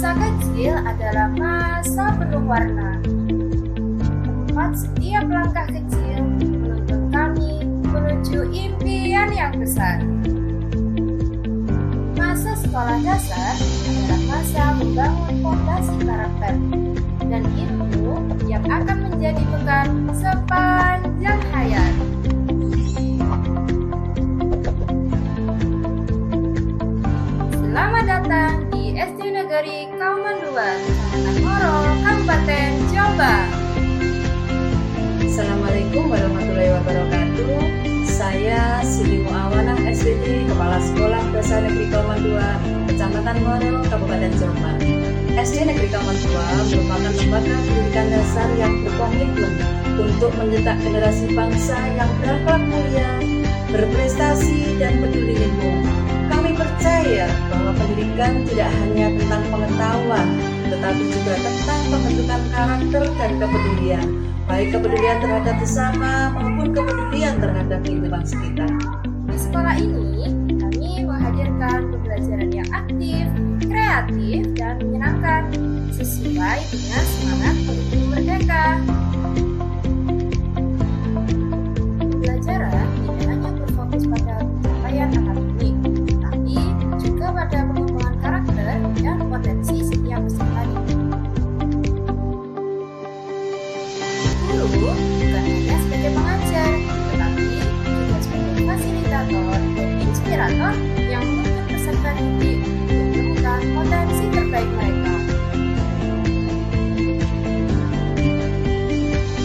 Masa kecil adalah masa penuh warna. Tempat setiap langkah kecil menuntun kami menuju impian yang besar. Masa sekolah dasar adalah masa membangun fondasi karakter dan ilmu yang akan menjadi bekal sepanjang hayat. Selamat datang di SD Negeri Kauman 2, Kecamatan Ngoro, Kabupaten Jombang. Assalamualaikum warahmatullahi wabarakatuh. Saya Siti Muawanah SPD, Kepala Sekolah Dasar Negeri Kauman 2, Kecamatan Ngoro, Kabupaten Jombang. SD Negeri Kauman 2 merupakan lembaga pendidikan dasar yang berkomitmen untuk mencetak generasi bangsa yang berakhlak mulia, berprestasi, dan peduli lingkungan. Kami percaya bahwa pendidikan tidak hanya tentang pengetahuan, tetapi juga tentang pembentukan karakter dan kepedulian, baik kepedulian terhadap sesama maupun kepedulian terhadap lingkungan sekitar. Di sekolah ini, kami menghadirkan pembelajaran yang aktif, kreatif, dan menyenangkan sesuai dengan semangat kurikulum merdeka. Pembelajaran tidak hanya berfokus pada pencapaian akademik, tapi juga pada pengembangan karakter dan potensi setiap peserta didik. Guru bukan hanya sebagai pengajar, tetapi juga sebagai fasilitator dan inspirator yang menuntun peserta didik untuk menemukan potensi terbaik mereka.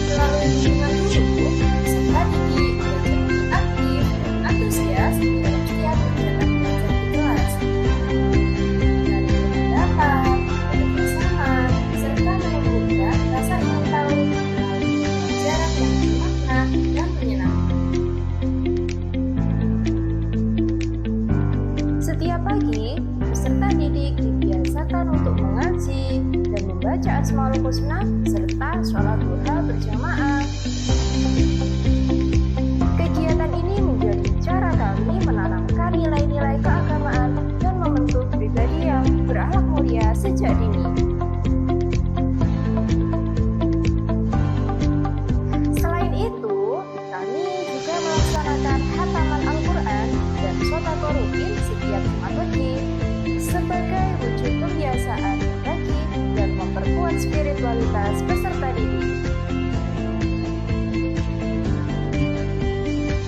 Melalui bimbingan guru, peserta didik belajar lebih aktif dan antusias dalam setiap kegiatan belajar di kelas. Dan berpendapat, bekerjasama, serta menumbuhkan rasa ingin tahu melalui pembelajaran yang bermakna dan menyenangkan. Setiap pagi, peserta didik dibiasakan untuk mengaji dan membaca Asmaul Husna serta sholat duha berjamaah. Kegiatan ini menjadi cara kami menanamkan nilai-nilai keagamaan dan membentuk pribadi yang berakhlak mulia sejak dini. Selain itu, kami juga melaksanakan khataman Al-Quran dan shodaqah rutin setiap Jumat Pagi sebagai wujud pembiasaan berbagi dan memperkuat spiritualitas peserta didik.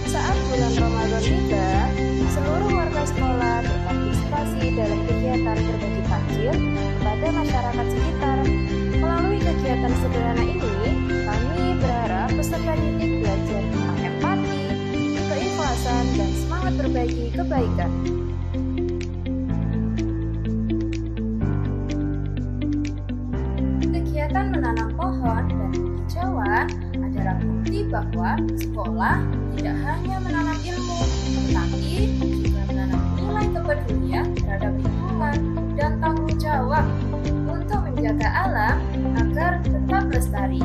Saat bulan Ramadan tiba, seluruh warga sekolah berpartisipasi dalam kegiatan berbagi takjil kepada masyarakat sekitar. Melalui kegiatan sederhana ini, kami berharap peserta didik belajar tentang empati, keikhlasan, dan semangat berbagi kebaikan. Kegiatan menanam pohon dan penghijauan adalah bukti bahwa sekolah tidak hanya menanam ilmu, tetapi juga menanam nilai kepedulian terhadap lingkungan dan tanggung jawab untuk menjaga alam agar tetap lestari.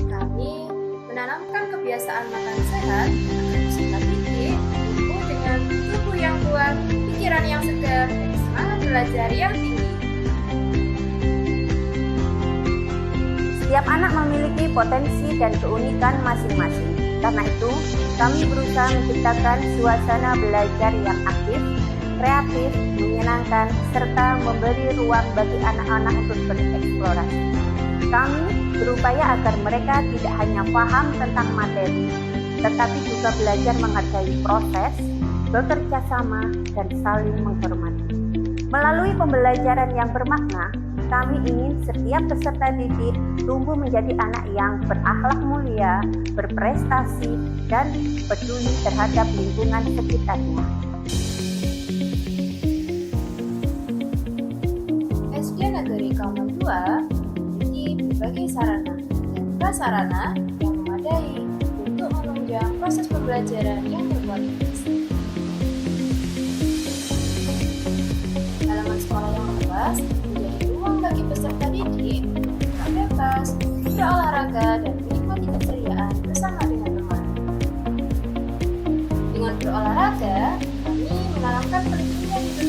Kami menanamkan kebiasaan makan sehat agar peserta didik tumbuh dengan tubuh yang kuat, pikiran yang segar, dan semangat belajar yang tinggi. Setiap anak memiliki potensi dan keunikan masing-masing. Karena itu, kami berusaha menciptakan suasana belajar yang aktif, kreatif, menyenangkan, serta memberi ruang bagi anak-anak untuk bereksplorasi. Kami berupaya agar mereka tidak hanya paham tentang materi, tetapi juga belajar menghargai proses, bekerja sama, dan saling menghormati. Melalui pembelajaran yang bermakna, kami ingin setiap peserta didik tumbuh menjadi anak yang berakhlak mulia, berprestasi, dan peduli terhadap lingkungan sekitarnya. SD Negeri Kauman 2 memiliki berbagai sarana dan prasarana yang memadai untuk menunjang proses pembelajaran yang berkualitas. Halaman sekolah yang luas menjadi ruang bagi peserta didik untuk bebas, berolahraga, dan menikmati keceriaan bersama dengan teman. Dengan berolahraga, kami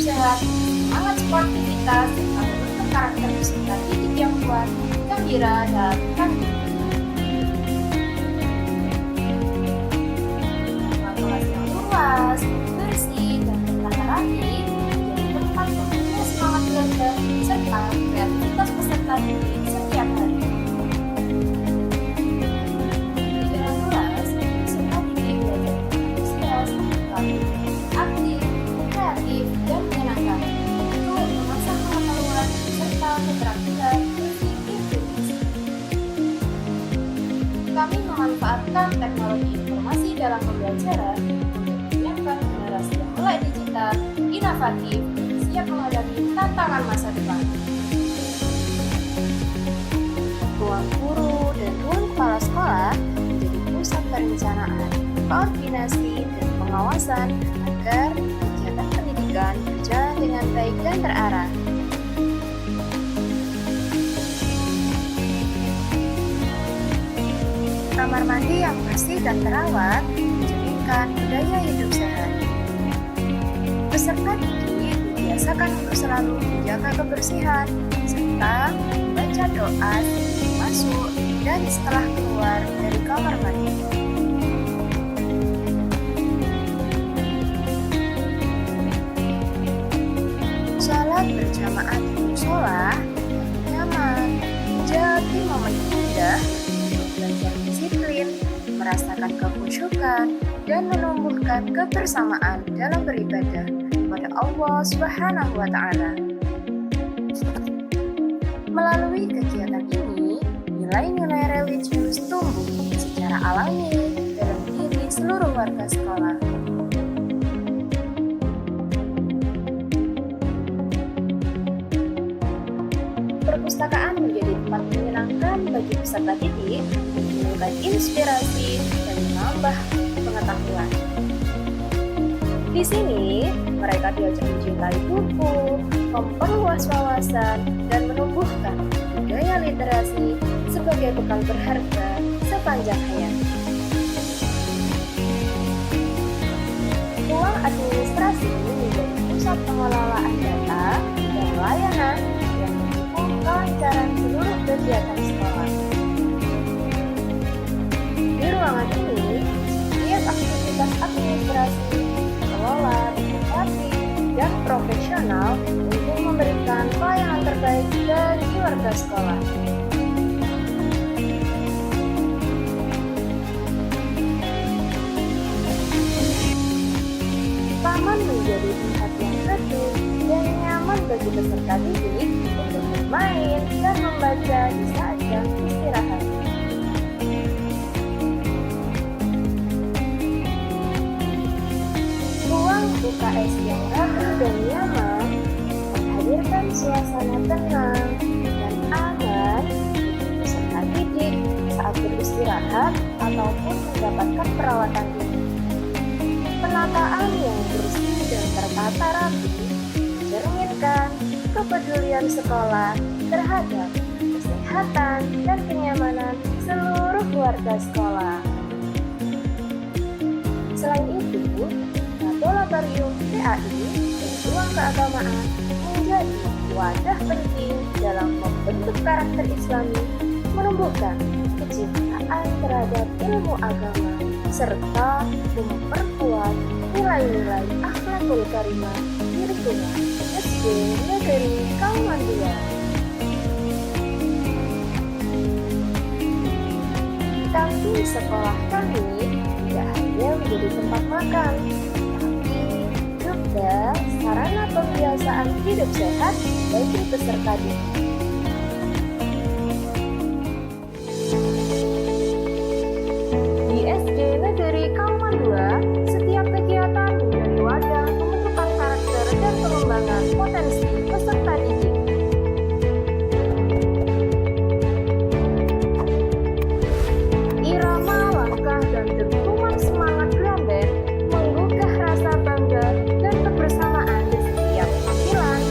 sehat, semangat sportivitas, serta membentuk karakter peserta didik yang kuat, gembira, dan tangguh. Kelas yang luas, bersih, dan tertata rapi menjadi tempat tumbuhnya semangat belajar serta kreativitas peserta didik setiap hari. Di dalam kelas, peserta didik belajar antusias, kreatif, aktif, kreatif, dan menyenangkan untuk mengasah pengetahuan serta keterampilan berpikir kritis. Kami memanfaatkan teknologi informasi dalam pembelajaran untuk menyiapkan generasi yang melek digital, inovatif, dan siap menghadapi tantangan masa depan. Ruang guru dan ruang kepala sekolah menjadi pusat perencanaan, koordinasi, dan pengawasan agar kegiatan pendidikan berjalan dengan baik dan terarah. Kamar mandi yang bersih dan terawat mencerminkan budaya hidup sehat. Peserta didik dibiasakan untuk selalu menjaga kebersihan serta membaca doa sebelum masuk dan setelah keluar dari kamar mandi. Sholat berjamaah di musola nyaman, menjadi momen indah untuk belajar disiplin, merasakan kekhusyukan, dan menumbuhkan kebersamaan dalam beribadah kepada Allah Subhanahu wa Ta'ala. Melalui kegiatan ini, nilai-nilai religius tumbuh secara alami dalam diri seluruh warga sekolah. Perpustakaan menjadi tempat menyenangkan bagi peserta didik, menimbulkan inspirasi dan menambah pengetahuan. Di sini, mereka diajak mencintai buku, memperluas wawasan, dan menumbuhkan budaya literasi sebagai bekal berharga sepanjang hayat. Ruang administrasi menjadi pusat pengelolaan data dan layanan yang mendukung kelancaran seluruh kegiatan sekolah. Di ruangan ini, setiap aktivitas administrasi dikelola dengan rapi dan profesional untuk memberikan pelayanan terbaik bagi warga sekolah. Taman menjadi tempat yang teduh dan nyaman bagi peserta didik untuk bermain dan membaca di saat jam istirahat. Ruang UKS yang rapi dan nyaman menghadirkan suasana tenang dan aman bagi peserta didik saat beristirahat ataupun mendapatkan perawatan ini. Penataan yang bersih dan tertata rapi mencerminkan kepedulian sekolah terhadap kesehatan dan kenyamanan seluruh warga sekolah. Selain itu, laboratorium PAI dan ruang keagamaan menjadi wadah penting dalam membentuk karakter Islami, menumbuhkan kecintaan terhadap ilmu agama, serta memperkuat nilai-nilai akhlakul karimah di lingkungan SD Negeri Kauman II. Kantin sekolah kami tidak hanya menjadi tempat makan, tapi juga sarana pembiasaan hidup sehat bagi peserta didik. Di SD Negeri Kauman II, setiap kegiatan menjadi wadah pembentukan karakter dan pengembangan potensi peserta didik. Irama langkah dan dentuman semangat drum band menggugah rasa bangga dan kebersamaan di setiap tampilan.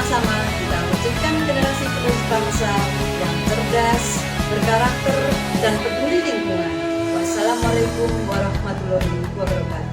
Bersama-sama kita wujudkan generasi penerus bangsa yang cerdas, berkarakter, dan peduli lingkungan. Wassalamualaikum warahmatullahi wabarakatuh.